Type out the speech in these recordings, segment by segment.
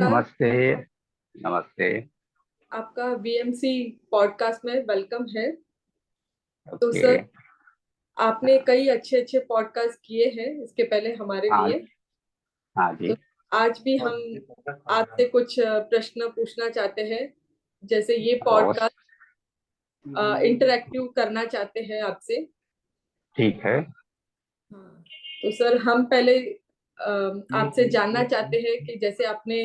नमस्कार। नमस्ते। नमस्ते। आपका वीएमसी पॉडकास्ट में वेलकम है। तो ओके। सर, आपने कई अच्छे अच्छे पॉडकास्ट किए हैं इसके पहले हमारे हाँ। लिए। हाँ तो जी। आज भी हम आपसे कुछ प्रश्न पूछना चाहते हैं। जैसे ये अवश्य। पॉडकास्ट इंटरैक्टिव करना चाहते हैं आपसे। ठीक है। हाँ। तो सर, हम पहले आपसे जानना चाहते हैं कि जैसे आपने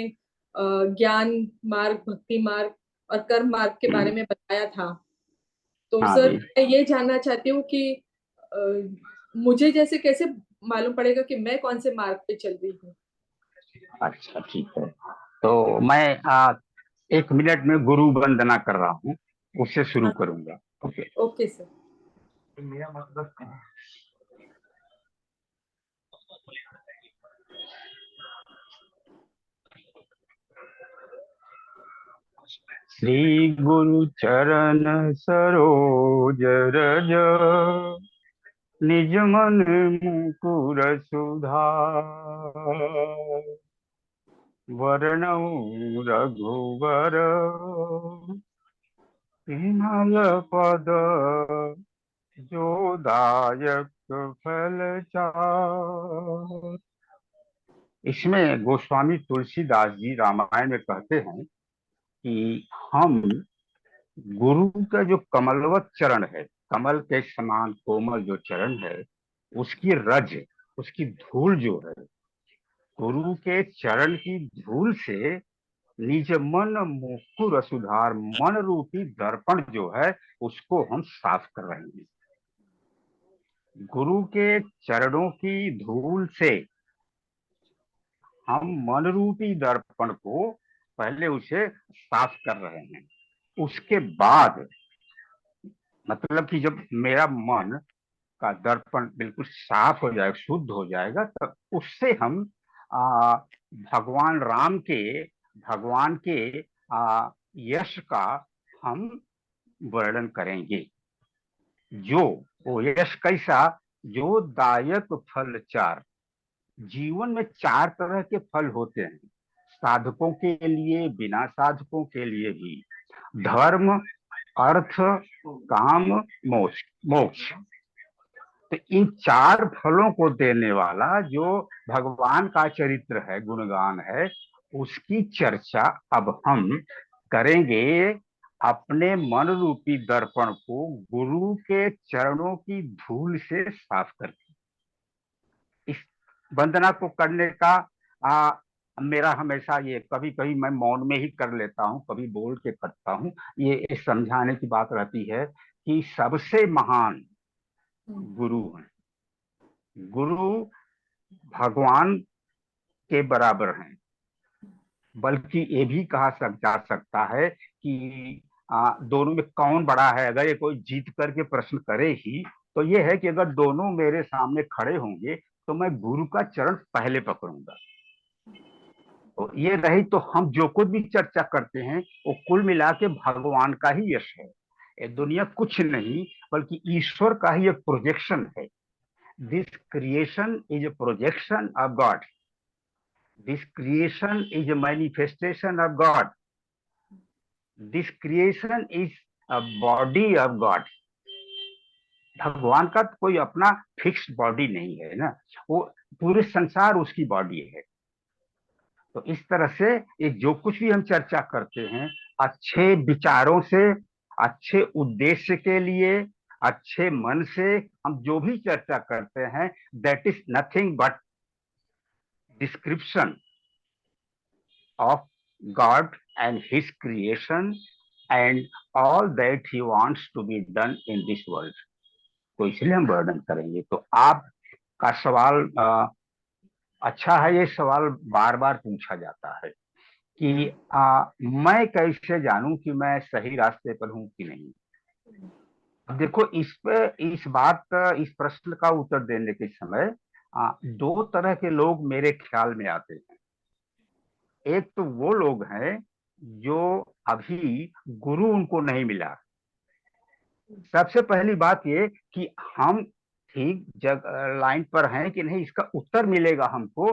ज्ञान मार्ग, भक्ति मार्ग और कर्म मार्ग के बारे में बताया था। तो हाँ सर, जी। मैं ये जानना चाहती हूँ कि अ, मुझे जैसे कैसे मालूम पड़ेगा कि मैं कौन से मार्ग पे चल रही हूँ। अच्छा, ठीक है। तो मैं 1 मिनट में गुरु वंदना कर रहा हूँ, उससे शुरू हाँ। करूंगा। ओके। Okay sir. मेरा मतलब श्री गुरु चरण सरोज रज, निज मन मुकुर सुधार, वरणौ रघुवर हिमाल पद, जो दायक फल चार। इसमें गोस्वामी तुलसीदास जी रामायण में कहते हैं कि हम गुरु का जो कमलवत चरण है, कमल के समान कोमल जो चरण है, उसकी रज, उसकी धूल जो है, गुरु के चरण की धूल से निज मन मुकुर सुधार, मन रूपी दर्पण जो है उसको हम साफ कर रहे हैं। गुरु के चरणों की धूल से हम मन रूपी दर्पण को पहले उसे साफ कर रहे हैं। उसके बाद मतलब कि जब मेरा मन का दर्पण बिल्कुल साफ हो जाएगा, शुद्ध हो जाएगा, तब उससे हम आ, भगवान राम के, भगवान के यश का हम वर्णन करेंगे। जो वो यश कैसा, जो दायक फल चार। जीवन में 4 तरह के फल होते हैं, साधकों के लिए, बिना साधकों के लिए भी। धर्म, अर्थ, काम, मोक्ष। मोक्ष। तो इन 4 फलों को देने वाला जो भगवान का चरित्र है, गुणगान है, उसकी चर्चा अब हम करेंगे। अपने मन रूपी दर्पण को गुरु के चरणों की धूल से साफ करके, इस वंदना को करने का आ, मेरा हमेशा ये, कभी कभी मैं मौन में ही कर लेता हूँ, कभी बोल के करता हूँ। ये समझाने की बात रहती है कि सबसे महान हम्म। गुरु हैं। गुरु भगवान के बराबर हैं। बल्कि ये भी कहा जा सकता है कि दोनों में कौन बड़ा है। अगर ये कोई जीत करके प्रश्न करे ही, तो ये है कि अगर दोनों मेरे सामने खड़े होंगे तो मैं गुरु का चरण पहले पकड़ूंगा। तो ये रही, तो हम जो कुछ भी चर्चा करते हैं वो कुल मिला के भगवान का ही यश है। ये दुनिया कुछ नहीं बल्कि ईश्वर का ही एक प्रोजेक्शन है। This creation is a projection of God. This creation is a manifestation of God. This creation is a body of God. भगवान का तो कोई अपना फिक्स्ड बॉडी नहीं है ना, वो पूरे संसार उसकी बॉडी है। तो इस तरह से ये जो कुछ भी हम चर्चा करते हैं, अच्छे विचारों से, अच्छे उद्देश्य के लिए, अच्छे मन से हम जो भी चर्चा करते हैं, that is nothing but description of God and His creation and all that He wants to be done in this world. तो इसलिए हम वर्णन करेंगे। तो आपका सवाल अच्छा है। ये सवाल बार बार पूछा जाता है कि मैं कैसे जानूं कि मैं सही रास्ते पर हूं कि नहीं। अब देखो, इस बात का, इस प्रश्न का उत्तर देने के समय 2 तरह के लोग मेरे ख्याल में आते हैं। एक तो वो लोग हैं जो अभी गुरु उनको नहीं मिला। सबसे पहली बात ये कि हम ठीक लाइन पर हैं कि नहीं, इसका उत्तर मिलेगा हमको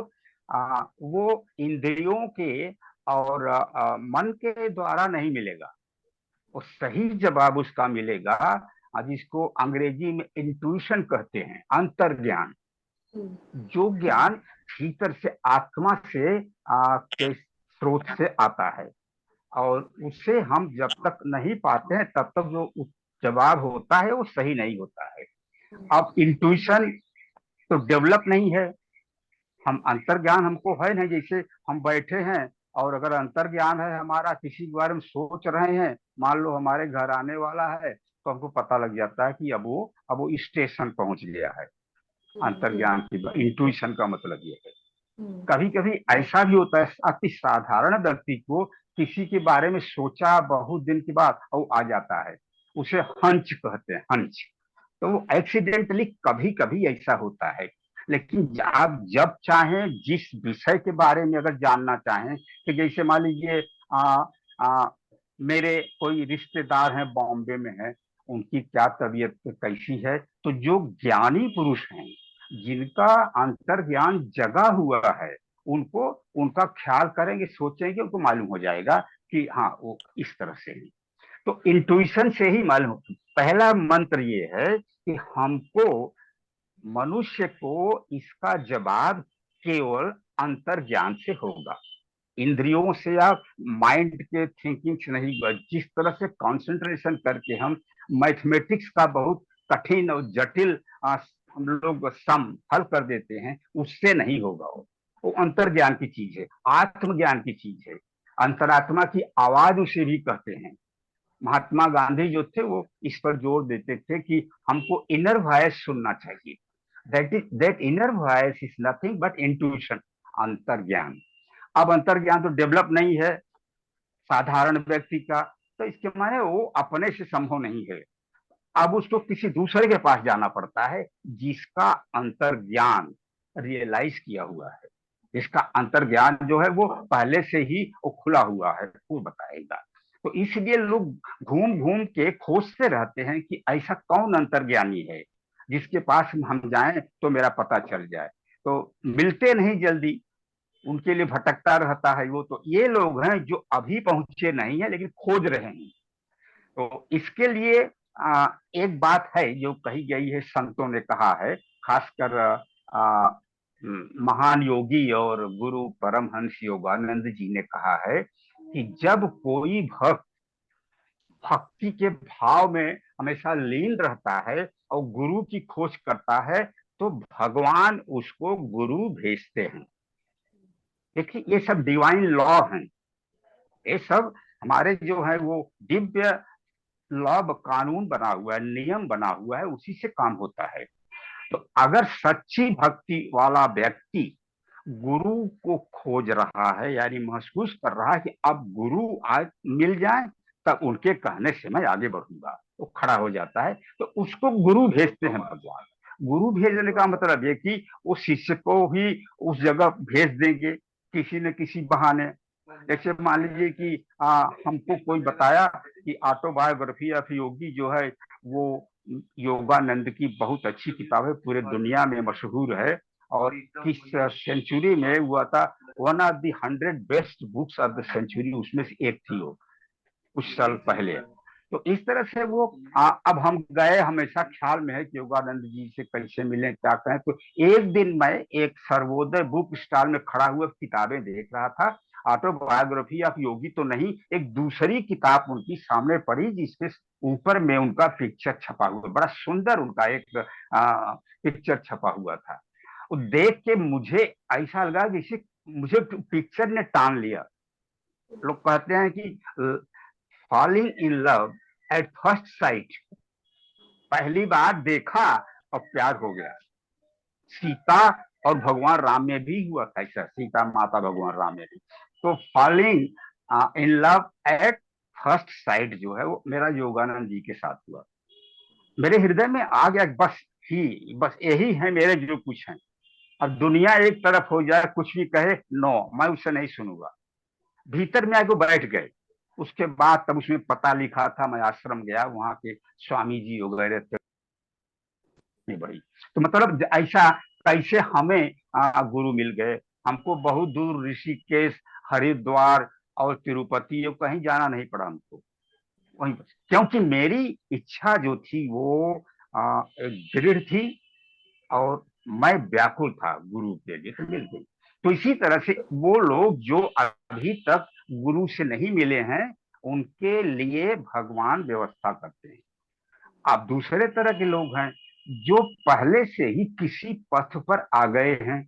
वो इंद्रियों के और मन के द्वारा नहीं मिलेगा। और सही जवाब उसका मिलेगा, जिसको अंग्रेजी में इंट्यूशन कहते हैं, अंतर्ज्ञान। हम्म। जो ज्ञान भीतर से, आत्मा से, के स्रोत से आता है, और उसे हम जब तक नहीं पाते हैं तब तक जो जवाब होता है वो सही नहीं होता है। अब इंट्यूशन तो डेवलप नहीं है, हम अंतर्ज्ञान हमको है नहीं। जैसे हम बैठे हैं और अगर अंतर्ज्ञान है हमारा, किसी के बारे में सोच रहे हैं, मान लो हमारे घर आने वाला है, तो हमको पता लग जाता है कि अब वो स्टेशन पहुंच गया है। अंतर्ज्ञान की इंट्यूशन का मतलब ये है। कभी कभी ऐसा भी होता है, अति साधारण व्यक्ति को किसी के बारे में सोचा बहुत दिन के बाद और आ जाता है, उसे हंच कहते हैं, हंच। तो वो एक्सीडेंटली कभी कभी ऐसा होता है। लेकिन आप जब चाहें, जिस विषय के बारे में अगर जानना चाहें, कि जैसे मान लीजिए आ, आ, मेरे कोई रिश्तेदार हैं, बॉम्बे में हैं, उनकी क्या तबीयत कैसी है, तो जो ज्ञानी पुरुष हैं, जिनका अंतर्ज्ञान जगा हुआ है, उनको उनका ख्याल करेंगे, सोचेंगे, उनको मालूम हो जाएगा कि हाँ वो इस तरह से है। तो इंट्यूशन से ही मालूम। पहला मंत्र ये है कि हमको, मनुष्य को इसका जवाब केवल अंतर्ज्ञान से होगा, इंद्रियों से या माइंड के थिंकिंग से नहीं होगा। जिस तरह से कंसंट्रेशन करके हम मैथमेटिक्स का बहुत कठिन और जटिल हम लोग सम हल कर देते हैं, उससे नहीं होगा। वो अंतर्ज्ञान की चीज है, आत्मज्ञान की चीज है। अंतरात्मा की आवाज उसे भी कहते हैं। महात्मा गांधी जो थे वो इस पर जोर देते थे कि हमको इनर वॉइस सुनना चाहिए। That inner voice is nothing but intuition, अंतर्ज्ञान। अब अंतर्ज्ञान तो डेवलप नहीं है साधारण व्यक्ति का, तो इसके माने वो अपने से संभव नहीं है। अब उसको किसी दूसरे के पास जाना पड़ता है, जिसका अंतर्ज्ञान रियलाइज किया हुआ है, जिसका अंतर्ज्ञान जो है वो पहले से ही वो खुला हुआ है, वो बताएगा। तो इसलिए लोग घूम घूम के खोजते रहते हैं कि ऐसा कौन अंतर्ज्ञानी है जिसके पास हम जाएं तो मेरा पता चल जाए। तो मिलते नहीं जल्दी, उनके लिए भटकता रहता है वो। तो ये लोग हैं जो अभी पहुंचे नहीं है लेकिन खोज रहे हैं। तो इसके लिए एक बात है जो कही गई है, संतों ने कहा है, खासकर महान योगी और गुरु परमहंस योगानंद जी ने कहा है कि जब कोई भक्त भक्ति के भाव में हमेशा लीन रहता है और गुरु की खोज करता है, तो भगवान उसको गुरु भेजते हैं। देखिए ये सब डिवाइन लॉ हैं, ये सब हमारे जो है वो दिव्य लॉ, कानून बना हुआ है, नियम बना हुआ है, उसी से काम होता है। तो अगर सच्ची भक्ति वाला व्यक्ति गुरु को खोज रहा है, यानी महसूस कर रहा है कि अब गुरु आज मिल जाए तब उनके कहने से मैं आगे बढ़ूंगा, तो खड़ा हो जाता है, तो उसको गुरु भेजते हैं भगवान। गुरु भेजने का मतलब ये कि वो शिष्य को भी उस जगह भेज देंगे किसी न किसी बहाने। जैसे मान लीजिए कि हमको कोई बताया कि ऑटोबायोग्राफी ऑफ योगी जो है वो योगानंद की बहुत अच्छी किताब है, पूरे दुनिया में मशहूर है, और किस सेंचुरी में हुआ था, one of the 100 best books of the century, उसमें से एक थी वो, कुछ साल पहले। तो इस तरह से वो अब हम गए, हमेशा ख्याल में है कि योगानंद जी से कैसे मिले, क्या कहें। तो एक दिन मैं एक सर्वोदय बुक स्टॉल में खड़ा हुआ किताबें देख रहा था, ऑटोबायोग्राफी ऑफ योगी तो नहीं, एक दूसरी किताब उनकी सामने पड़ी जिसके ऊपर में उनका पिक्चर छपा हुआ, बड़ा सुंदर उनका एक पिक्चर छपा हुआ था। वो देख के मुझे ऐसा लगा जैसे मुझे पिक्चर ने टान लिया। लोग कहते हैं कि falling in love at first sight, पहली बार देखा और प्यार हो गया। सीता और भगवान राम में भी हुआ था ऐसा, सीता माता भगवान राम में भी। तो falling in love at first sight जो है वो मेरा योगानंद जी के साथ हुआ, मेरे हृदय में आ गया। बस यही है मेरे जो कुछ है। अब दुनिया एक तरफ हो जाए, कुछ भी कहे, नो, मैं उसे नहीं सुनूंगा। भीतर में आके बैठ गए। उसके बाद तब उसमें पता लिखा था, मैं आश्रम गया, वहां के स्वामी जी वगैरह थे बड़ी। तो मतलब ऐसा कैसे हमें गुरु मिल गए। हमको बहुत दूर ऋषिकेश, हरिद्वार, और तिरुपति, ये कहीं जाना नहीं पड़ा हमको वहीं पर, क्योंकि मेरी इच्छा जो थी वो दृढ़ थी और मैं व्याकुल था गुरु के लिए, तो मिल गई। तो इसी तरह से वो लोग जो अभी तक गुरु से नहीं मिले हैं, उनके लिए भगवान व्यवस्था करते हैं। अब दूसरे तरह के लोग हैं जो पहले से ही किसी पथ पर आ गए हैं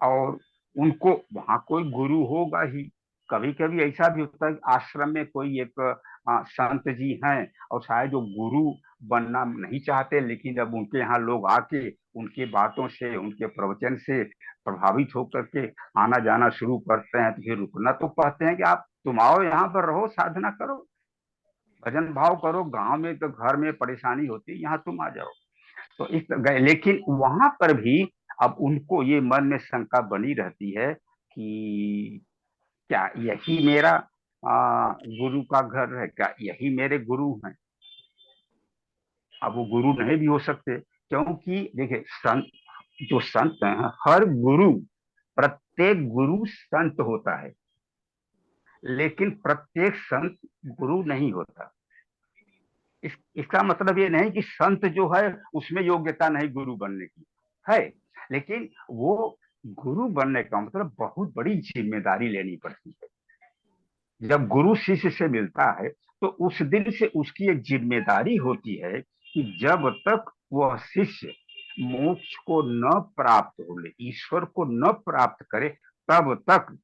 और उनको वहां कोई गुरु होगा ही। कभी कभी ऐसा भी होता है कि आश्रम में कोई एक संत जी हैं और शायद जो गुरु बनना नहीं चाहते, लेकिन जब उनके यहाँ लोग आके उनकी बातों से, उनके प्रवचन से प्रभावित होकर के आना जाना शुरू करते हैं, तो फिर रुकना तो कहते हैं कि आप तुम आओ यहाँ पर रहो, साधना करो, भजन भाव करो, गांव में तो घर में परेशानी होती है, यहाँ तुम आ जाओ। तो इस गए, लेकिन वहां पर भी अब उनको ये मन में शंका बनी रहती है कि क्या यही मेरा गुरु का घर है, क्या यही मेरे गुरु हैं। अब वो गुरु नहीं भी हो सकते, क्योंकि देखिए संत, जो संत हैं, हर गुरु, प्रत्येक गुरु संत होता है, लेकिन प्रत्येक संत गुरु नहीं होता। इसका मतलब ये नहीं कि संत जो है उसमें योग्यता नहीं गुरु बनने की है, लेकिन वो गुरु बनने का मतलब बहुत बड़ी जिम्मेदारी लेनी पड़ती है। जब गुरु शिष्य से मिलता है तो उस दिन से उसकी एक जिम्मेदारी होती है कि जब तक वह शिष्य मोक्ष को न प्राप्त हो ले, ईश्वर को न प्राप्त करे, तब तक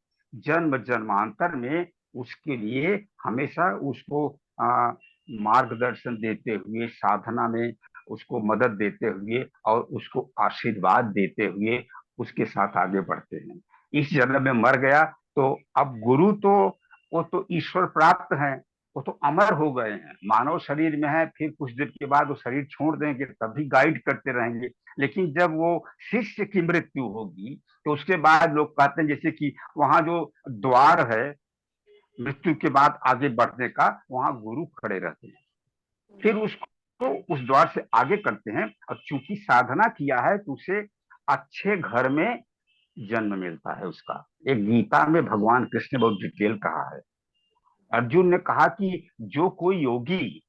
जन्म जन्मांतर में उसके लिए हमेशा उसको मार्गदर्शन देते हुए, साधना में उसको मदद देते हुए और उसको आशीर्वाद देते हुए उसके साथ आगे बढ़ते हैं। इस जन्म में मर गया तो अब गुरु तो वो तो ईश्वर प्राप्त हैं, वो तो अमर हो गए हैं, मानव शरीर में है, फिर कुछ देर के बाद वो शरीर छोड़ देंगे, तब भी गाइड करते रहेंगे। लेकिन जब वो शिष्य की मृत्यु होगी तो उसके बाद लोग कहते हैं जैसे कि वहां जो द्वार है मृत्यु के बाद आगे बढ़ने का, वहां गुरु खड़े रहते हैं, फिर उसको उस द्वार से आगे करते हैं। और चूंकि साधना किया है तो उसे अच्छे घर में जन्म मिलता है उसका। एक गीता में भगवान कृष्ण ने बहुत डिटेल कहा है। अर्जुन ने कहा कि जो कोई योगी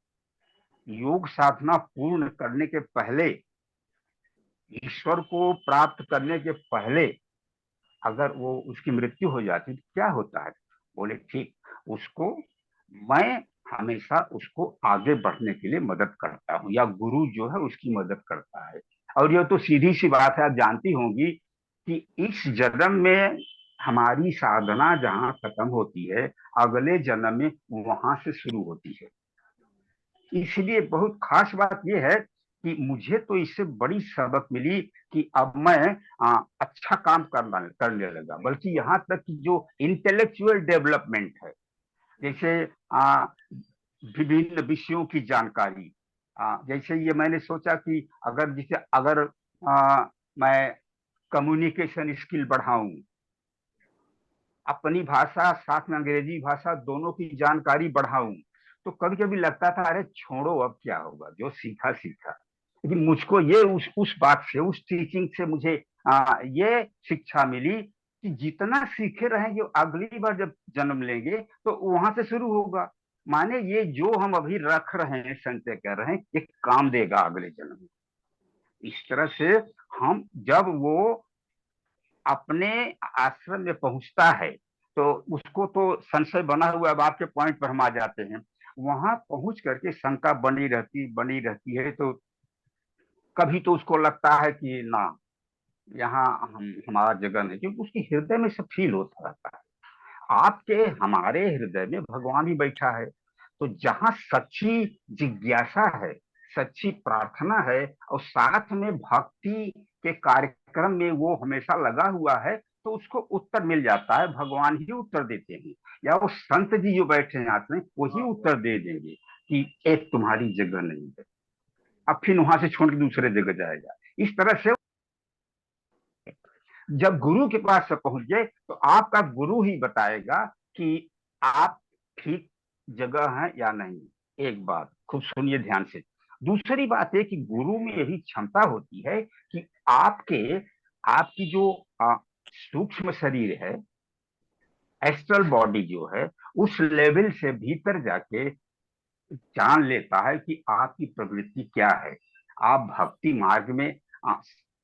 योग साधना पूर्ण करने के पहले, ईश्वर को प्राप्त करने के पहले अगर वो उसकी मृत्यु हो जाती तो क्या होता है? बोले ठीक, उसको मैं हमेशा उसको आगे बढ़ने के लिए मदद करता हूँ, या गुरु जो है उसकी मदद करता है। और ये तो सीधी सी बात है, आप जानती होंगी कि इस जन्म में हमारी साधना जहाँ खत्म होती है, अगले जन्म में वहां से शुरू होती है। इसलिए बहुत खास बात यह है कि मुझे तो इससे बड़ी सबक मिली कि अब मैं अच्छा काम करने लगा, बल्कि यहाँ तक कि जो इंटेलेक्चुअल डेवलपमेंट है, जैसे विभिन्न विषयों की जानकारी, जैसे ये मैंने सोचा कि अगर मैं कम्युनिकेशन स्किल बढ़ाऊं, अपनी भाषा साथ में अंग्रेजी भाषा दोनों की जानकारी बढ़ाऊं, तो कभी कभी लगता था अरे छोड़ो, अब क्या होगा, जो सीखा सीखा। लेकिन मुझको ये उस बात से, उस टीचिंग से मुझे ये शिक्षा मिली कि जितना सीखे रहेंगे अगली बार जब जन्म लेंगे तो वहां से शुरू होगा। माने ये जो हम अभी रख रहे हैं, संचय कर रहे हैं, ये काम देगा अगले जन्म में। इस तरह से हम जब वो अपने आश्रम में पहुंचता है तो उसको तो संशय बना हुआ, अब आपके पॉइंट पर हम आ जाते हैं। वहां पहुंच करके शंका बनी रहती है, तो कभी तो उसको लगता है कि ना, यहाँ हमारा जगह नहीं, क्योंकि उसके हृदय में सब फील होता रहता है। आपके हमारे हृदय में भगवान ही बैठा है। तो जहां सच्ची जिज्ञासा है, सच्ची प्रार्थना है और साथ में भक्ति के कार्यक्रम में वो हमेशा लगा हुआ है, तो उसको उत्तर मिल जाता है, भगवान ही उत्तर देते हैं, या वो संत जी जो बैठे हैं हाथ में वही उत्तर दे देंगे कि एक तुम्हारी जगह नहीं है, अब फिर वहां से छोड़ के दूसरे जगह जाएगा। इस तरह से जब गुरु के पास पहुंच गए तो आपका गुरु ही बताएगा कि आप ठीक जगह हैं या नहीं। एक बात खूब सुनिए ध्यान से। दूसरी बात है कि गुरु में यही क्षमता होती है कि आपकी जो सूक्ष्म शरीर है, एस्ट्रल बॉडी जो है उस लेवल से भीतर जाके जान लेता है कि आपकी प्रवृत्ति क्या है। आप भक्ति मार्ग में आ,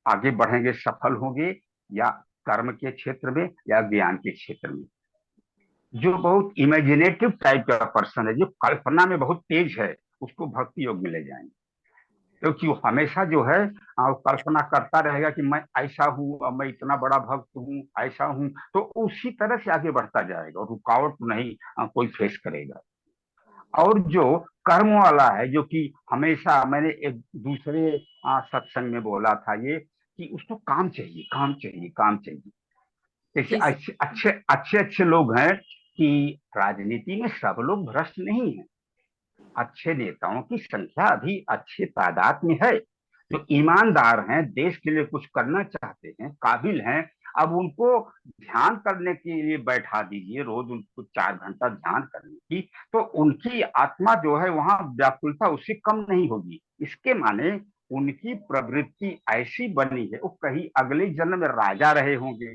आगे बढ़ेंगे, सफल होंगे, या कर्म के क्षेत्र में या ज्ञान के क्षेत्र में। जो बहुत इमेजिनेटिव टाइप का पर्सन है, जो कल्पना में बहुत तेज है, उसको भक्ति योग में ले जाएंगे। क्योंकि वो हमेशा जो है वो कल्पना करता रहेगा कि मैं ऐसा हूँ, अब मैं इतना बड़ा भक्त हूँ, ऐसा हूँ, तो उसी तरह से आगे बढ़ता जाएगा और रुकावट नहीं कोई फेस करेगा। और जो कर्म वाला है, जो कि हमेशा, मैंने एक दूसरे सत्संग में बोला था ये, कि उसको काम चाहिए, काम चाहिए, काम चाहिए। जैसे जी सर। अच्छे अच्छे अच्छे अच्छे लोग हैं कि राजनीति में सब लोग भ्रष्ट नहीं है। अच्छे नेताओं की संख्या अभी अच्छे तादाद में है, जो ईमानदार हैं, देश के लिए कुछ करना चाहते हैं, काबिल हैं। अब उनको ध्यान करने के लिए बैठा दीजिए, रोज उनको 4 घंटा ध्यान करने की, तो उनकी आत्मा जो है वहां व्याकुलता उससे कम नहीं होगी। इसके माने उनकी प्रवृत्ति ऐसी बनी है, वो कहीं अगले जन्म में राजा रहे होंगे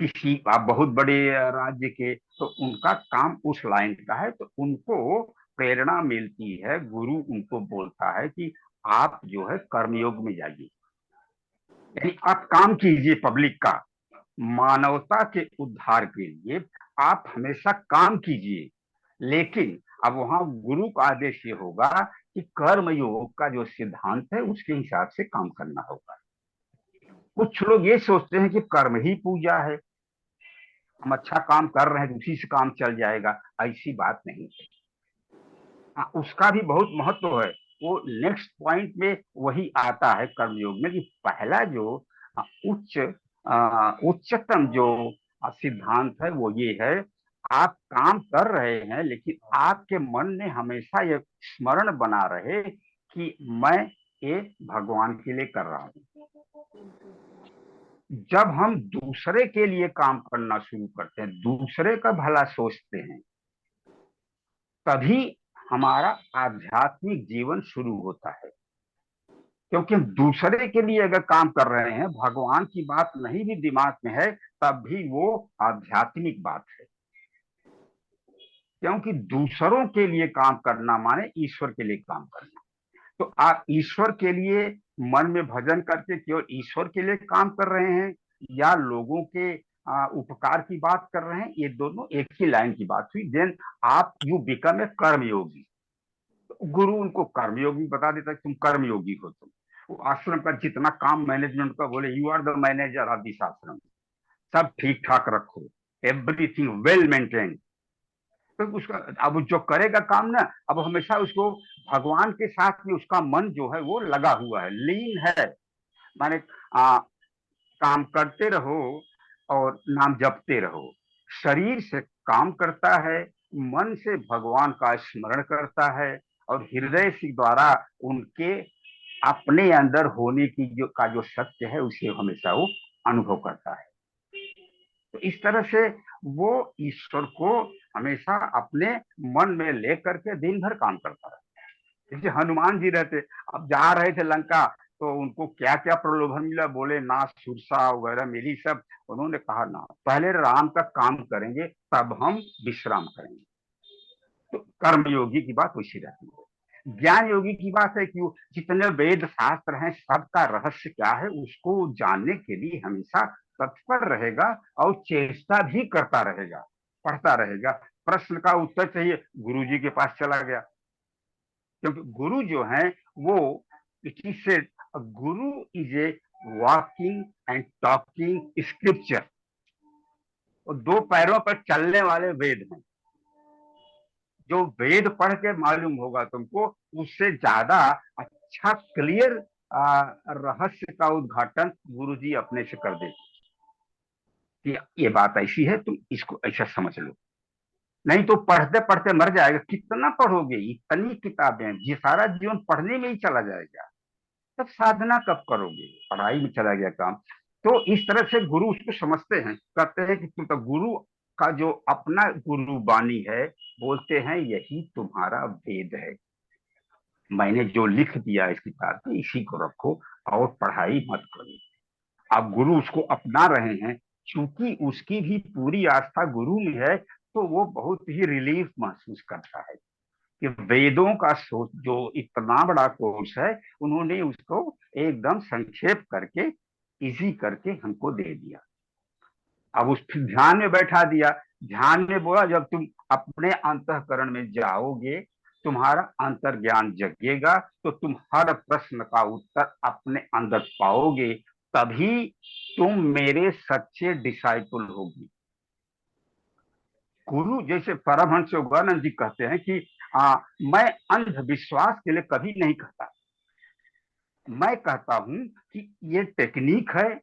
किसी बहुत बड़े राज्य के, तो उनका काम उस लाइन का है, तो उनको प्रेरणा मिलती है। गुरु उनको बोलता है कि आप जो है कर्मयोग में जाइए, यानी आप काम कीजिए पब्लिक का, मानवता के उद्धार के लिए आप हमेशा काम कीजिए। लेकिन अब वहां गुरु का आदेश ये होगा कि कर्म योग का जो सिद्धांत है उसके हिसाब से काम करना होगा। कुछ लोग ये सोचते हैं कि कर्म ही पूजा है, हम अच्छा काम कर रहे हैं तो उसी से काम चल जाएगा। ऐसी बात नहीं है। हाँ, उसका भी बहुत महत्व है। वो नेक्स्ट पॉइंट में वही आता है कर्मयोग में, कि पहला जो उच्च उच्चतम जो सिद्धांत है वो ये है, आप काम कर रहे हैं लेकिन आपके मन में हमेशा ये स्मरण बना रहे कि मैं ये भगवान के लिए कर रहा हूँ। जब हम दूसरे के लिए काम करना शुरू करते हैं, दूसरे का भला सोचते हैं, तभी हमारा आध्यात्मिक जीवन शुरू होता है। क्योंकि हम दूसरे के लिए अगर काम कर रहे हैं, भगवान की बात नहीं भी दिमाग में है, तब भी वो आध्यात्मिक बात है। क्योंकि दूसरों के लिए काम करना माने ईश्वर के लिए काम करना। तो आप ईश्वर के लिए मन में भजन करके केवल ईश्वर के लिए काम कर रहे हैं, या लोगों के उपकार की बात कर रहे हैं, ये दोनों एक ही लाइन की बात हुई। देन आप यू बिकम ए कर्मयोगी। गुरु उनको कर्मयोगी बता देता है, तुम कर्मयोगी हो। तुम वो आश्रम का जितना काम मैनेजमेंट का, बोले you are the manager of this ashram, सब ठीक ठाक रखो, एवरीथिंग वेल मेंटेन। तो उसका अब जो करेगा काम ना, अब हमेशा उसको भगवान के साथ में उसका मन जो है वो लगा हुआ है, लीन है। माने काम करते रहो और नाम जपते रहो। शरीर से काम करता है, मन से भगवान का स्मरण करता है, और हृदय से द्वारा उनके अपने अंदर होने की जो सत्य है उसे हमेशा वो अनुभव करता है। तो इस तरह से वो ईश्वर को हमेशा अपने मन में लेकर के दिन भर काम करता है। जैसे हनुमान जी रहते, अब जा रहे थे लंका, तो उनको क्या क्या प्रलोभन मिला, बोले नाथ सुरसा वगैरह मिली सब। उन्होंने कहा ना, पहले राम का काम करेंगे तब हम विश्राम करेंगे। तो कर्म योगी की बात वैसी रहती है। ज्ञान योगी की बात है कि वो जितने वेद शास्त्र हैं सबका रहस्य क्या है उसको जानने के लिए हमेशा तत्पर रहेगा, और चेष्टा भी करता रहेगा, पढ़ता रहेगा। प्रश्न का उत्तर चाहिए, गुरु जी के पास चला गया। क्योंकि गुरु जो है वो, it is said, Guru is a walking and talking scripture. वो दो पैरों पर चलने वाले वेद हैं। जो वेद पढ़ के मालूम होगा तुमको, उससे ज्यादा अच्छा क्लियर रहस्य का उद्घाटन गुरु जी अपने से कर देते कि ये बात ऐसी है, तुम इसको ऐसा समझ लो। नहीं तो पढ़ते पढ़ते मर जाएगा। कितना पढ़ोगे, इतनी किताबें, ये सारा जीवन पढ़ने में ही चला जाएगा, तब साधना कब करोगे, पढ़ाई में चला गया काम। तो इस तरह से गुरु उसको समझते हैं, कहते हैं कि तुम तो गुरु का जो अपना गुरु वाणी है, बोलते हैं यही तुम्हारा वेद है, मैंने जो लिख दिया इस किताब में इसी को रखो और पढ़ाई मत करो। अब गुरु उसको अपना रहे हैं, चूंकि उसकी भी पूरी आस्था गुरु में है, तो वो बहुत ही रिलीफ महसूस करता है कि वेदों का सोच जो इतना बड़ा कोर्स है, उन्होंने उसको एकदम संक्षेप करके, इजी करके हमको दे दिया। अब उस फिर ध्यान में बैठा दिया। ध्यान में बोला, जब तुम अपने अंतःकरण में जाओगे, तुम्हारा अंतर ज्ञान जगेगा, तो तुम हर प्रश्न का उत्तर अपने अंदर पाओगे, तभी तुम मेरे सच्चे डिसाइपल होगी। गुरु जैसे परमहंस योगानंद जी कहते हैं कि मैं अंधविश्वास के लिए कभी नहीं कहता, मैं कहता हूं कि ये टेक्निक है,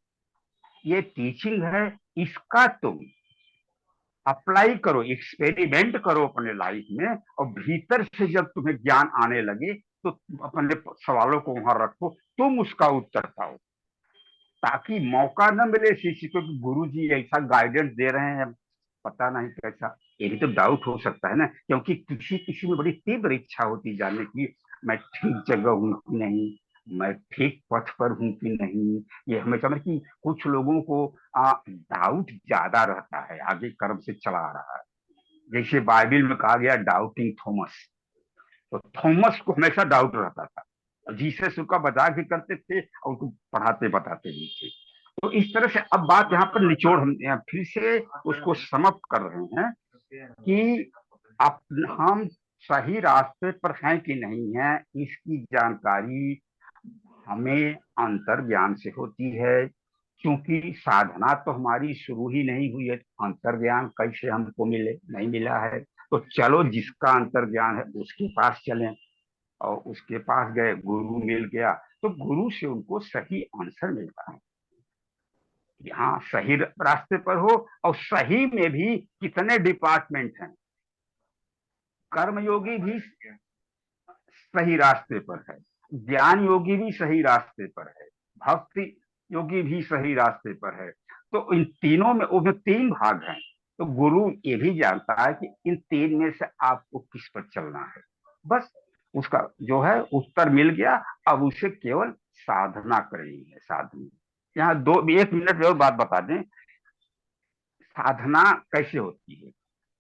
ये टीचिंग है, इसका तुम अप्लाई करो, एक्सपेरिमेंट करो अपने लाइफ में, और भीतर से जब तुम्हें ज्ञान आने लगे, तो अपने सवालों को वहां रखो, तुम उसका उत्तर पाओ, ताकि मौका न मिले शिष्य को कि गुरु जी ऐसा गाइडेंस दे रहे हैं, पता नहीं कैसा। ये भी तो डाउट हो सकता है ना, क्योंकि किसी किसी में बड़ी तीव्र इच्छा होती जानने की, मैं ठीक जगह हूं कि नहीं, मैं ठीक पथ पर हूं कि नहीं। ये हमेशा मतलब कि कुछ लोगों को डाउट ज्यादा रहता है, आगे कर्म से चला आ रहा है। जैसे बाइबल में कहा गया डाउटिंग थॉमस, तो थॉमस को हमेशा डाउट रहता था, जीसस उसका मजाक भी करते थे और उसको पढ़ाते बताते भी थे। तो इस तरह से अब बात यहाँ पर निचोड़, हम फिर से उसको समाप्त कर रहे हैं कि आप हम सही रास्ते पर हैं कि नहीं है, इसकी जानकारी हमें अंतर ज्ञान से होती है। क्योंकि साधना तो हमारी शुरू ही नहीं हुई है, अंतर ज्ञान कैसे हमको मिले, नहीं मिला है। तो चलो जिसका अंतर ज्ञान है उसके पास चलें, और उसके पास गए, गुरु मिल गया, तो गुरु से उनको सही आंसर मिलता है, हाँ सही रास्ते पर हो। और सही में भी कितने डिपार्टमेंट हैं, कर्मयोगी भी सही रास्ते पर है, ज्ञान योगी भी सही रास्ते पर है, भक्ति योगी भी सही रास्ते पर है। तो इन तीनों में, वो तीन भाग हैं, तो गुरु ये भी जानता है कि इन तीन में से आपको किस पर चलना है। बस उसका जो है उत्तर मिल गया, अब उसे केवल साधना करनी है, साधना। यहाँ दो एक मिनट और बात बता दें, साधना कैसे होती है।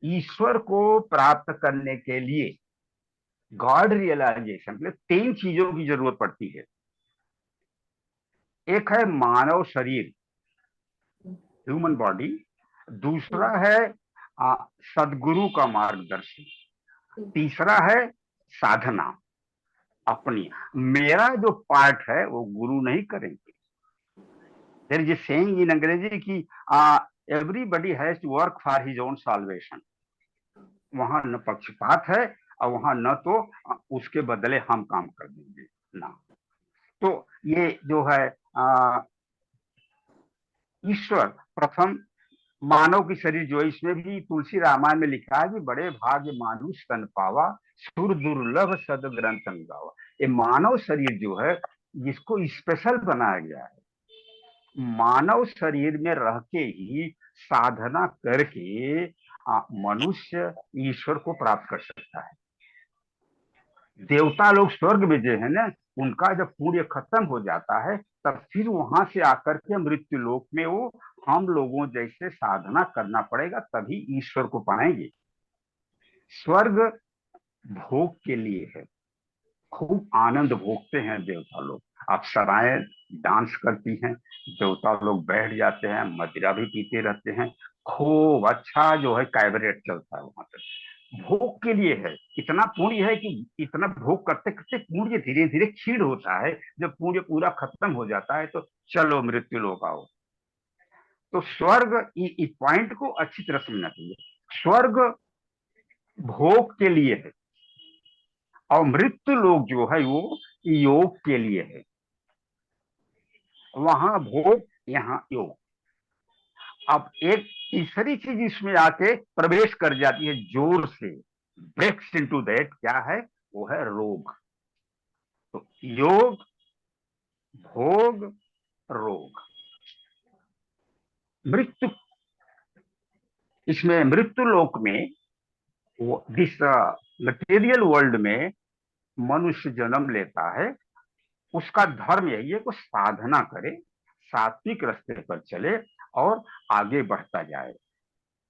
ईश्वर को प्राप्त करने के लिए, गॉड रियलाइजेशन के लिए तीन चीजों की जरूरत पड़ती है। एक है मानव शरीर, ह्यूमन बॉडी। दूसरा है सदगुरु का मार्गदर्शन। तीसरा है साधना अपनी। मेरा जो पार्ट है वो गुरु नहीं करेंगे। There is a saying in अंग्रेजी की everybody has to work for his own salvation. वहां न पक्षपात है, और वहां न तो उसके बदले हम काम कर देंगे ना। तो ये जो है ईश्वर प्रथम मानव की शरीर, जो इसमें भी तुलसी रामायण में लिखा है कि बड़े भाग्य मानुष तन पावा, सुर दुर्लभ सद ग्रंथ गावा। ये मानव शरीर जो है, जिसको स्पेशल बनाया गया है, मानव शरीर में रह के ही साधना करके मनुष्य ईश्वर को प्राप्त कर सकता है। देवता लोग स्वर्ग में जो है ना, उनका जब पुण्य खत्म हो जाता है, तब फिर वहां से आकर के मृत्यु लोक में वो हम लोगों जैसे साधना करना पड़ेगा, तभी ईश्वर को पाएंगे। स्वर्ग भोग के लिए है, खूब आनंद भोगते हैं देवता लोग। अप्सराएं डांस करती हैं, देवता लोग बैठ जाते हैं, मदिरा भी पीते रहते हैं, खूब अच्छा जो है कैबरेट चलता है वहां पर। भोग के लिए है, इतना पुण्य है कि इतना भोग करते करते पुण्य धीरे धीरे क्षीण होता है। जब पुण्य पूरा खत्म हो जाता है, तो चलो मृत्यु लोक आओ। तो स्वर्ग, इस पॉइंट को अच्छी तरह समझना चाहिए। स्वर्ग भोग के लिए है, और मृत्यु लोक जो है वो योग के लिए है। वहां भोग, यहाँ योग। अब एक तीसरी चीज इसमें आके प्रवेश कर जाती है जोर से, ब्रेक्स इनटू दैट, क्या है वो है रोग। तो योग, भोग, रोग, मृत्यु। इसमें मृत्यु लोक में, दिस मटेरियल वर्ल्ड में मनुष्य जन्म लेता है, उसका धर्म यही है कि साधना करे, सात्विक रास्ते पर चले, और आगे बढ़ता जाए।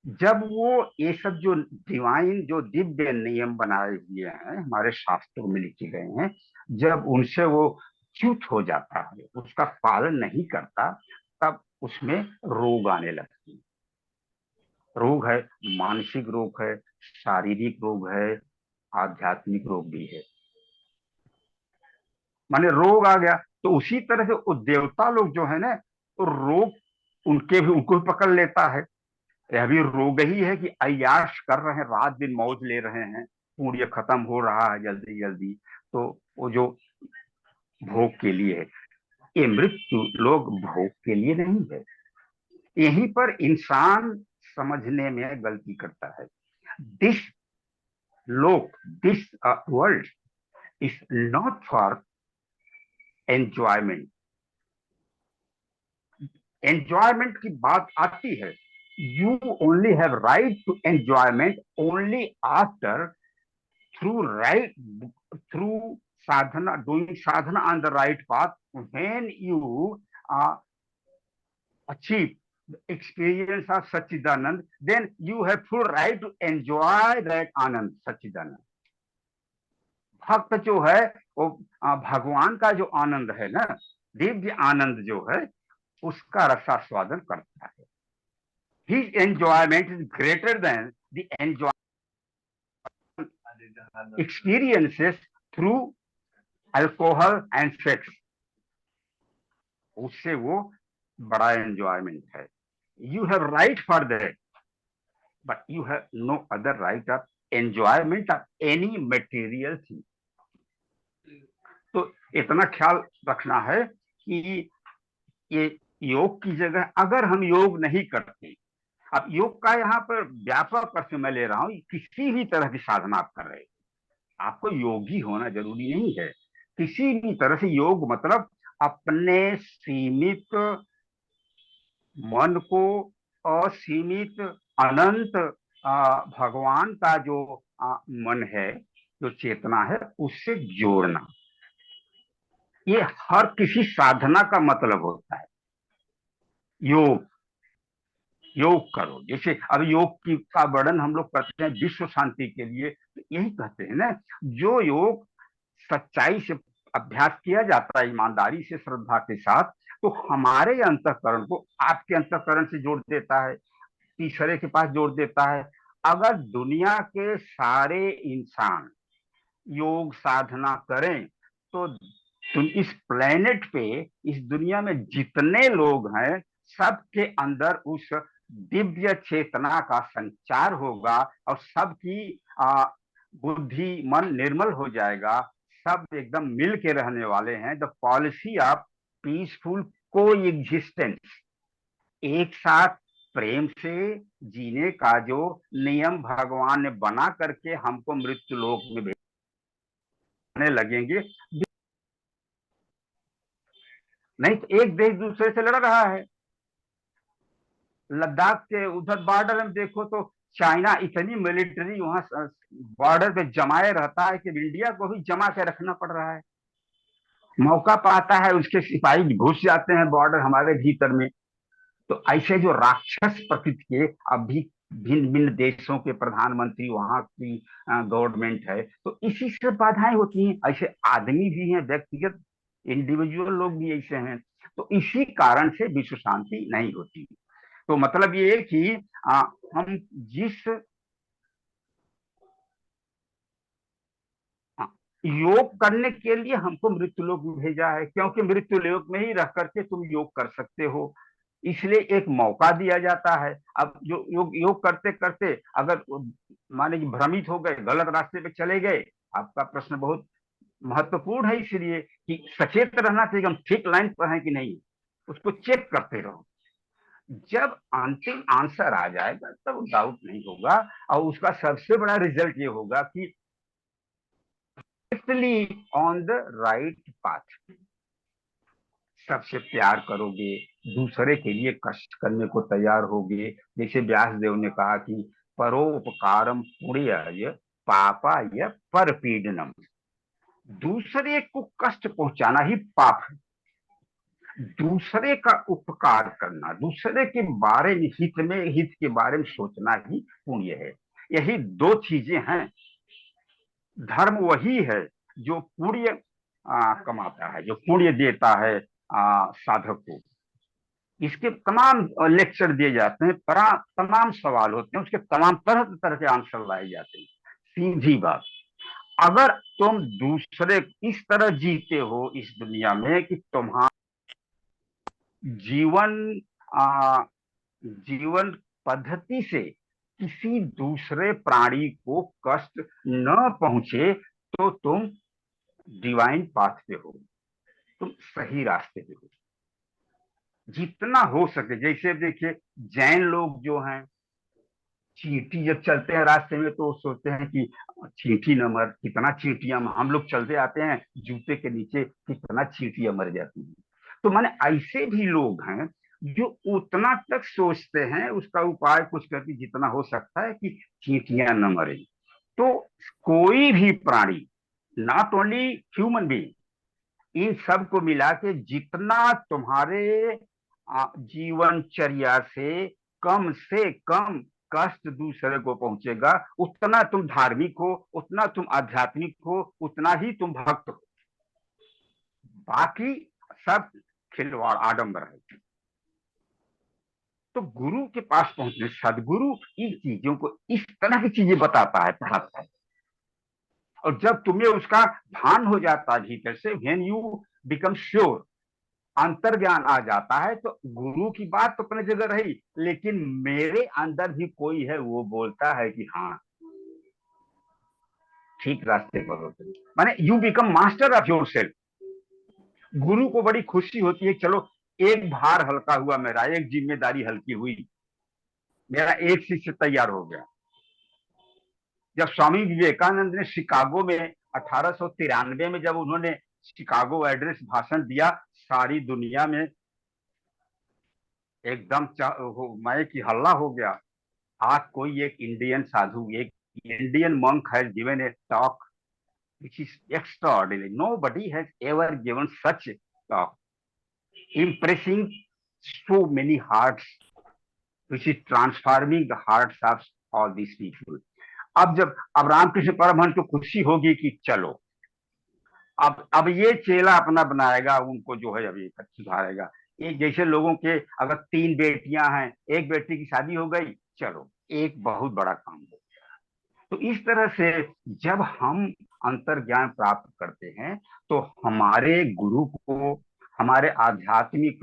जब वो ये सब जो डिवाइन जो दिव्य नियम बनाए हुए हैं हमारे शास्त्रों में लिखे गए हैं, जब उनसे वो च्युत हो जाता है, उसका पालन नहीं करता, तब उसमें रोग आने लगते हैं। रोग है, मानसिक रोग है, शारीरिक रोग है, आध्यात्मिक रोग भी है। माने रोग आ गया तो उसी तरह से वो देवता लोग जो है ना, तो रोग उनके भी उनको भी पकड़ लेता है। यह भी रोग ही है कि अय्याश कर रहे हैं, रात दिन मौज ले रहे हैं, पुण्य खत्म हो रहा है जल्दी जल्दी, तो वो जो भोग के लिए है, ये मृत्यु लोग भोग के लिए नहीं है। यहीं पर इंसान समझने में गलती करता है। This lok, this world is not for enjoyment. Enjoyment की बात आती है, you only have right to enjoyment only after through right through sadhana, doing sadhana on the right path. When you uh, achieve the experience of Sachidanand, then you have full right to enjoy that anand, Sachidanand. भक्त जो है वो भगवान का जो आनंद है ना, दिव्य आनंद जो है, उसका रसास्वादन करता है। His enjoyment is greater than the enjoyment experiences through alcohol and sex. उससे वो बड़ा एंजॉयमेंट है। You have right for that, but you have no other right of enjoyment of any material thing. तो इतना ख्याल रखना है कि ये योग की जगह अगर हम योग नहीं करते, अब योग का यहाँ पर व्यापक अर्थ मैं ले रहा हूं, किसी भी तरह की साधना आप कर रहे हैं, आपको योगी होना जरूरी नहीं है। किसी भी तरह से योग मतलब अपने सीमित मन को असीमित अनंत भगवान का जो मन है, जो चेतना है, उससे जोड़ना। ये हर किसी साधना का मतलब होता है। योग योग करो, जैसे अब योग की का वर्णन हम लोग करते हैं विश्व शांति के लिए, तो यही कहते हैं ना, जो योग सच्चाई से अभ्यास किया जाता है, ईमानदारी से, श्रद्धा के साथ, तो हमारे अंतःकरण को आपके अंतःकरण से जोड़ देता है, तीसरे के पास जोड़ देता है। अगर दुनिया के सारे इंसान योग साधना करें तो इस प्लेनेट पे, इस दुनिया में जितने लोग हैं, सबके अंदर उस दिव्य चेतना का संचार होगा और सबकी बुद्धि मन निर्मल हो जाएगा, सब एकदम मिल के रहने वाले हैं। द पॉलिसी ऑफ पीसफुल को एग्जिस्टेंस, एक साथ प्रेम से जीने का जो नियम भगवान ने बना करके हमको मृत्यु लोक में भेजने लगेंगे। नहीं तो एक देश दूसरे से लड़ रहा है। लद्दाख के उधर बॉर्डर में देखो तो चाइना इतनी मिलिट्री वहां बॉर्डर पे जमाए रहता है कि इंडिया को भी जमा के रखना पड़ रहा है। मौका पाता है उसके सिपाही घुस जाते हैं बॉर्डर हमारे भीतर में। तो ऐसे जो राक्षस प्रकृति के अभी भिन्न भिन्न देशों के प्रधानमंत्री, वहां की गवर्नमेंट है, तो इसी से बाधाएं होती हैं। ऐसे आदमी भी हैं, व्यक्तिगत इंडिविजुअल लोग भी ऐसे हैं, तो इसी कारण से विश्व शांति नहीं होती। तो मतलब ये कि हम जिस योग करने के लिए हमको मृत्युलोक में भेजा है, क्योंकि मृत्युलोक में ही रह करके तुम योग कर सकते हो, इसलिए एक मौका दिया जाता है। अब जो योग करते करते अगर माने कि भ्रमित हो गए, गलत रास्ते पे चले गए, आपका प्रश्न बहुत महत्वपूर्ण है, इसलिए कि सचेत रहना चाहिए हम ठीक लाइन पर हैं कि नहीं, उसको चेक करते रहो। जब अंतिम आंसर आ जाएगा तब डाउट नहीं होगा, और उसका सबसे बड़ा रिजल्ट ये होगा कि ऑन द राइट पाथ। सबसे प्यार करोगे, दूसरे के लिए कष्ट करने को तैयार होगे। जैसे व्यास देव ने कहा कि परोपकारम पुण्य पापाय परपीडनम, दूसरे को कष्ट पहुंचाना ही पाप है। दूसरे का उपकार करना, दूसरे के बारे में हित के बारे में सोचना ही पुण्य है। यही दो चीजें हैं। धर्म वही है जो पुण्य कमाता है, जो पुण्य देता है साधक को। इसके तमाम लेक्चर दिए जाते हैं, तमाम सवाल होते हैं, उसके तमाम तरह तरह के आंसर लाए जाते हैं। सीधी बात, अगर तुम दूसरे इस तरह जीते हो इस दुनिया में कि तुम्हारा जीवन जीवन पद्धति से किसी दूसरे प्राणी को कष्ट न पहुंचे, तो तुम डिवाइन पाथ पे हो, तुम सही रास्ते पे हो। जितना हो सके, जैसे देखिए जैन लोग जो हैं, चींटी जब चलते हैं रास्ते में तो सोचते हैं कि चींटी न मर, कितना चींटियां, हम लोग चलते आते हैं जूते के नीचे कितना चींटियां मर जाती हैं। तो माने ऐसे भी लोग हैं जो उतना तक सोचते हैं, उसका उपाय कुछ करके जितना हो सकता है कि चींटियां न मरे। तो कोई भी प्राणी, नॉट ओनली ह्यूमन बीइंग, इन सब को मिला के जितना तुम्हारे जीवनचर्या से कम कष्ट दूसरे को पहुंचेगा, उतना तुम धार्मिक हो, उतना तुम आध्यात्मिक हो, उतना ही तुम भक्त हो। बाकी सब खिलवाड़ आडंबर है। तो गुरु के पास पहुंचने, सदगुरु इन चीजों को, इस तरह की चीजें बताता है, पढ़ाता है। और जब तुम्हें उसका भान हो जाता है भीतर से, व्हेन यू बिकम श्योर, अंतर्ज्ञान आ जाता है, तो गुरु की बात तो अपनी जगह रही, लेकिन मेरे अंदर भी कोई है, वो बोलता है कि हाँ ठीक रास्ते पर हो। माने you become master of your self. गुरु को बड़ी खुशी होती है, चलो एक भार हल्का हुआ मेरा, एक जिम्मेदारी हल्की हुई, मेरा एक शिष्य तैयार हो गया। जब स्वामी विवेकानंद ने शिकागो में 1893 में जब उन्होंने शिकागो एड्रेस भाषण दिया, सारी दुनिया में एकदम मैं कि हल्ला हो गया। आज कोई एक इंडियन साधु, एक Indian monk has given a talk which is extraordinary. Nobody has ever given such a talk, impressing so many hearts, which is transforming the hearts of all these people. अब रामकृष्ण परमहंस को खुशी होगी कि चलो अब ये चेला अपना बनाएगा, उनको जो है अभी सुधारेगा। एक जैसे लोगों के अगर 3 बेटियां हैं, एक बेटी की शादी हो गई, चलो एक बहुत बड़ा काम हो। तो इस तरह से जब हम अंतर्ज्ञान प्राप्त करते हैं, तो हमारे गुरु को, हमारे आध्यात्मिक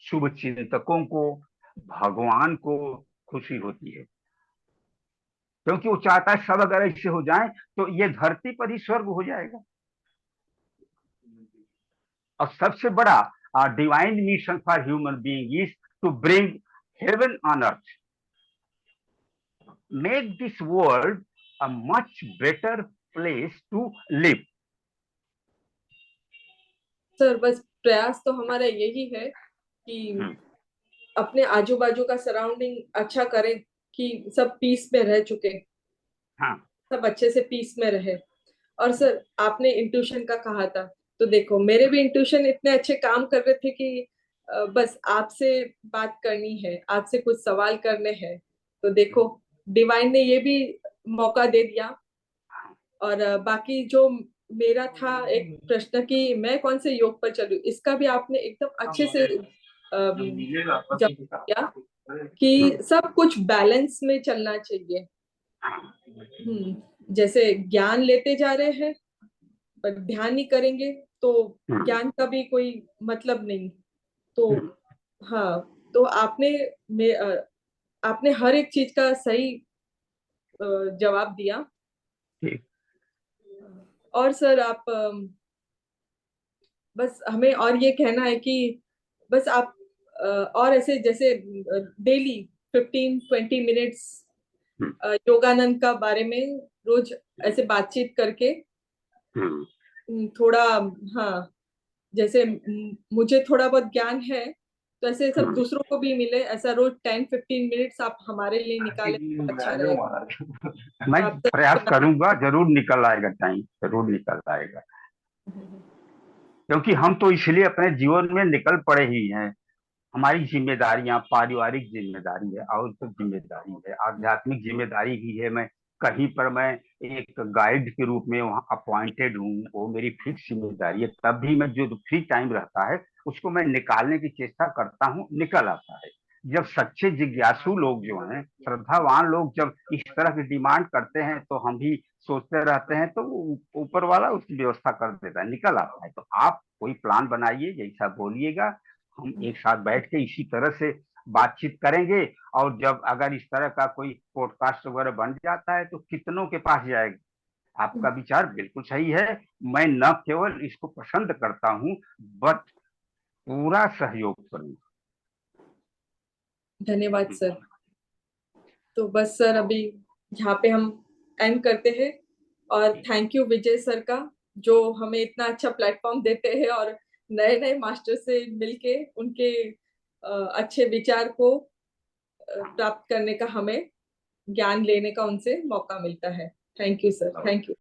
शुभ चिंतकों को, भगवान को खुशी होती है, क्योंकि वो चाहता है सब अगर ऐसे हो जाए तो ये धरती पर ही स्वर्ग हो जाएगा। और सबसे बड़ा divine mission for human being is to bring heaven on earth, make this world a much better place to live. Sir बस प्रयास तो हमारा यही है कि अपने आजू बाजू का सराउंडिंग अच्छा करें, कि सब पीस में रह चुके, हाँ, सब अच्छे से पीस में रहे। और सर आपने इंट्यूशन का कहा था, तो देखो मेरे भी इंट्यूशन इतने अच्छे काम कर रहे थे कि बस आपसे बात करनी है, आपसे कुछ सवाल करने हैं, तो देखो डिवाइन ने ये भी मौका दे दिया। और बाकी जो मेरा था एक प्रश्न कि मैं कौन से योग पर चलूं, इसका भी आपने एकदम अच्छे से जवाब दिया कि सब कुछ बैलेंस में चलना चाहिए। जैसे ज्ञान लेते जा रहे हैं पर ध्यान नहीं करेंगे तो ज्ञान का भी कोई मतलब नहीं। तो हाँ, तो आपने हर एक चीज का सही जवाब दिया। और सर आप बस हमें और ये कहना है कि बस आप और ऐसे जैसे डेली 15-20 मिनट्स योगानंद का बारे में रोज ऐसे बातचीत करके थोड़ा, हाँ, जैसे मुझे थोड़ा बहुत ज्ञान है तो ऐसे सब दूसरों को भी मिले, ऐसा रोज 10-15 मिनट्स आप हमारे लिए निकाले तो अच्छा रहेगा। मैं प्रयास करूंगा, जरूर निकल आएगा टाइम, जरूर निकल आएगा। क्योंकि हम तो इसलिए अपने जीवन में निकल पड़े ही हैं। हमारी जिम्मेदारियां, पारिवारिक जिम्मेदारी है और तो जिम्मेदारी है, आध्यात्मिक जिम्मेदारी भी है। मैं कहीं पर मैं एक गाइड के रूप में वहाँ अपॉइंटेड हूँ, वो मेरी फिक्स जिम्मेदारी है। तब भी मैं जो फ्री टाइम रहता है उसको मैं निकालने की चेष्टा करता हूँ, निकल आता है। जब सच्चे जिज्ञासु लोग जो हैं, श्रद्धावान लोग जब इस तरह की डिमांड करते हैं तो हम भी सोचते रहते हैं, तो ऊपर वाला उसकी व्यवस्था कर देता है, निकल आता है। तो आप कोई प्लान बनाइए, जैसा बोलिएगा, हम एक साथ बैठ के इसी तरह से बातचीत करेंगे। और जब अगर इस तरह का कोई पॉडकास्ट वगैरह बन जाता है तो कितनों के पास जाएगा। आपका विचार बिल्कुल सही है। मैं न केवल इसको पसंद करता हूँ, बट पूरा सहयोग करूंगा। धन्यवाद सर। तो बस सर अभी यहाँ पे हम एंड करते हैं। और थैंक यू विजय सर का, जो हमें इतना अच्छा प्लेटफॉर्म देते हैं और नए नए मास्टर से मिलके उनके अच्छे विचार को प्राप्त करने का, हमें ज्ञान लेने का उनसे मौका मिलता है। Thank you sir, thank you.